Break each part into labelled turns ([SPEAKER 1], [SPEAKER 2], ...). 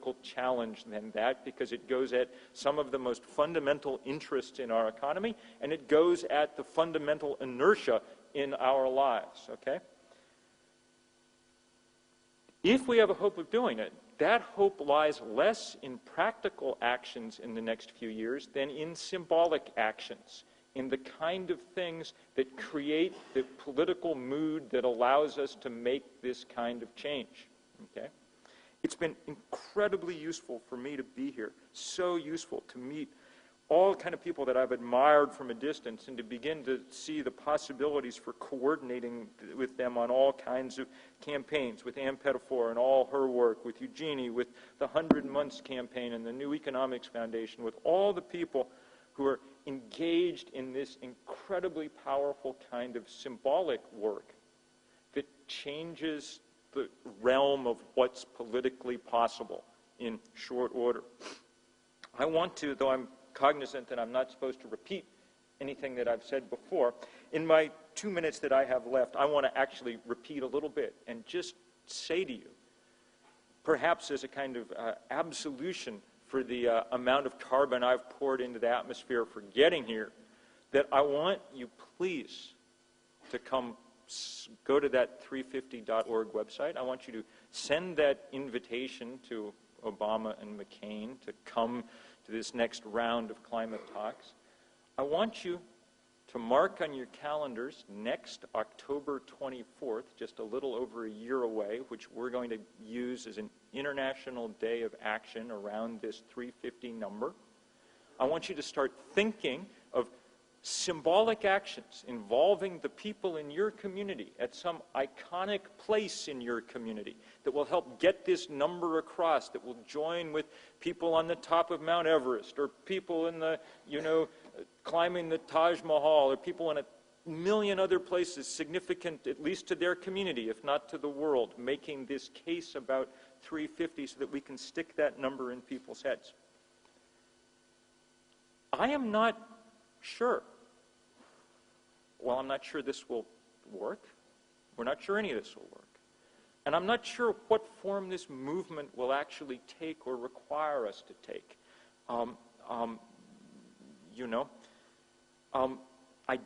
[SPEAKER 1] political challenge than that, because it goes at some of the most fundamental interests in our economy, and it goes at the fundamental inertia in our lives, okay? If we have a hope of doing it, that hope lies less in practical actions in the next few years than in symbolic actions, in the kind of things that create the political mood that allows us to make this kind of change, okay? It's been incredibly useful for me to be here, so useful to meet all kind of people that I've admired from a distance and to begin to see the possibilities for coordinating with them on all kinds of campaigns, with Ann Pettifor and all her work, with Eugenie, with the 100 Months campaign and the New Economics Foundation, with all the people who are engaged in this incredibly powerful kind of symbolic work that changes the realm of what's politically possible in short order. I want to, though I'm cognizant that I'm not supposed to repeat anything that I've said before, in my 2 minutes that I have left, I want to actually repeat a little bit and just say to you, perhaps as a kind of absolution for the amount of carbon I've poured into the atmosphere for getting here, that I want you please to go to that 350.org website. I want you to send that invitation to Obama and McCain to come to this next round of climate talks. I want you to mark on your calendars next October 24th, just a little over a year away, which we're going to use as an International Day of Action around this 350 number. I want you to start thinking of symbolic actions involving the people in your community at some iconic place in your community that will help get this number across, that will join with people on the top of Mount Everest, or people in the, climbing the Taj Mahal, or people in a million other places significant at least to their community, if not to the world, making this case about 350 so that we can stick that number in people's heads. I am not sure. Well, I'm not sure this will work. We're not sure any of this will work. And I'm not sure what form this movement will actually take or require us to take. I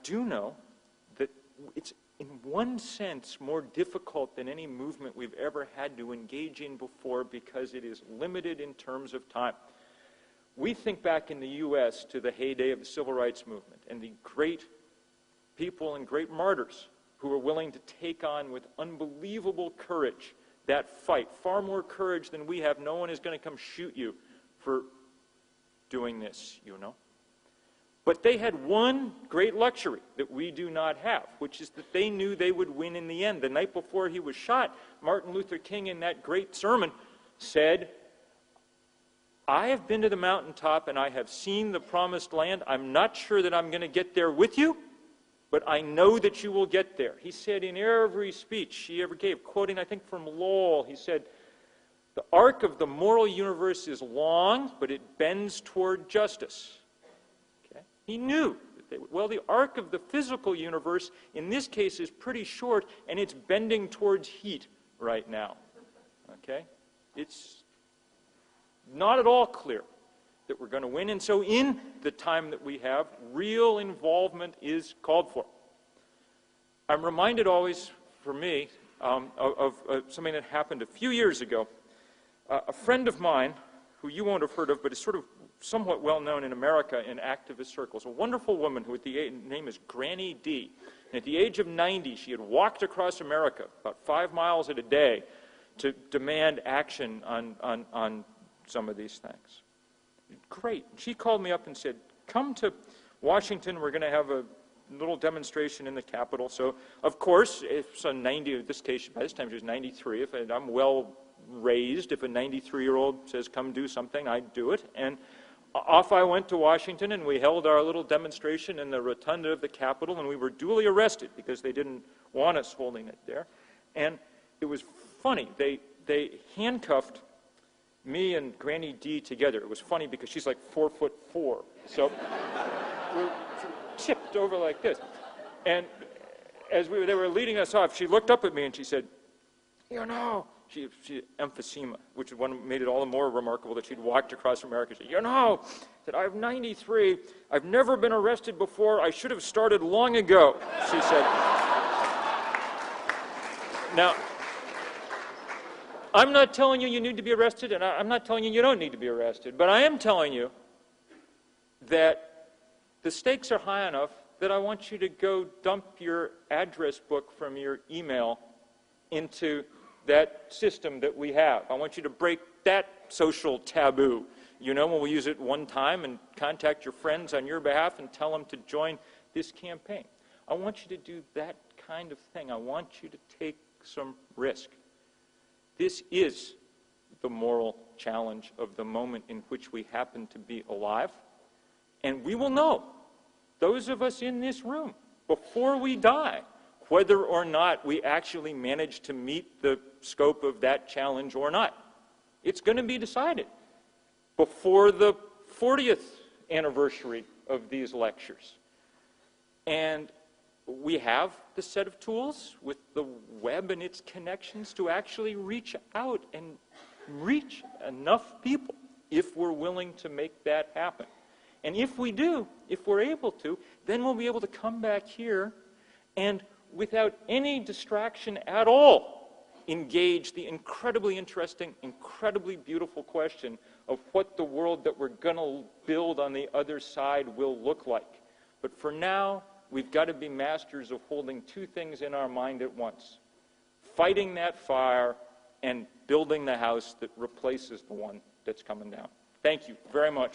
[SPEAKER 1] do know that it's in one sense more difficult than any movement we've ever had to engage in before because it is limited in terms of time. We think back in the U.S. to the heyday of the Civil Rights Movement and the great people and great martyrs who were willing to take on with unbelievable courage that fight, far more courage than we have. No one is going to come shoot you for doing this, But they had one great luxury that we do not have, which is that they knew they would win in the end. The night before he was shot, Martin Luther King, in that great sermon, said, I have been to the mountaintop and I have seen the promised land. I'm not sure that I'm going to get there with you, but I know that you will get there. He said in every speech he ever gave, quoting, I think, from Lowell, he said, the arc of the moral universe is long, but it bends toward justice. Okay? He knew that they would. Well, the arc of the physical universe, in this case, is pretty short, and it's bending towards heat right now. Okay? It's not at all clear that we're going to win. And so in the time that we have, real involvement is called for. I'm reminded always, for me, of something that happened a few years ago. A friend of mine, who you won't have heard of, but is sort of somewhat well known in America in activist circles, a wonderful woman who name is Granny D. And at the age of 90, she had walked across America about 5 miles a day to demand action on some of these things. Great. She called me up and said, come to Washington. We're going to have a little demonstration in the Capitol. So, of course, if a 90, in this case, by this time she was 93, if I'm well raised, if a 93-year-old says, come do something, I'd do it. And off I went to Washington, and we held our little demonstration in the rotunda of the Capitol, and we were duly arrested because they didn't want us holding it there. And it was funny. They handcuffed me and Granny D together. It was funny because she's like 4'4". So we're tipped over like this. And as they were leading us off, she looked up at me and she said, She emphysema, which is what made it all the more remarkable that she'd walked across America and said, you know, that I'm 93, I've never been arrested before, I should have started long ago, she said. Now, I'm not telling you you need to be arrested, and I'm not telling you you don't need to be arrested, but I am telling you that the stakes are high enough that I want you to go dump your address book from your email into that system that we have. I want you to break that social taboo. You know, when we use it one time and contact your friends on your behalf and tell them to join this campaign. I want you to do that kind of thing. I want you to take some risk. This is the moral challenge of the moment in which we happen to be alive. And we will know, those of us in this room, before we die, whether or not we actually manage to meet the scope of that challenge or not. It's going to be decided before the 40th anniversary of these lectures. And we have the set of tools with the web and its connections to actually reach out and reach enough people if we're willing to make that happen. And if we do, if we're able to, then we'll be able to come back here and without any distraction at all, engage the incredibly interesting, incredibly beautiful question of what the world that we're going to build on the other side will look like. But for now, we've got to be masters of holding two things in our mind at once. Fighting that fire and building the house that replaces the one that's coming down. Thank you very much.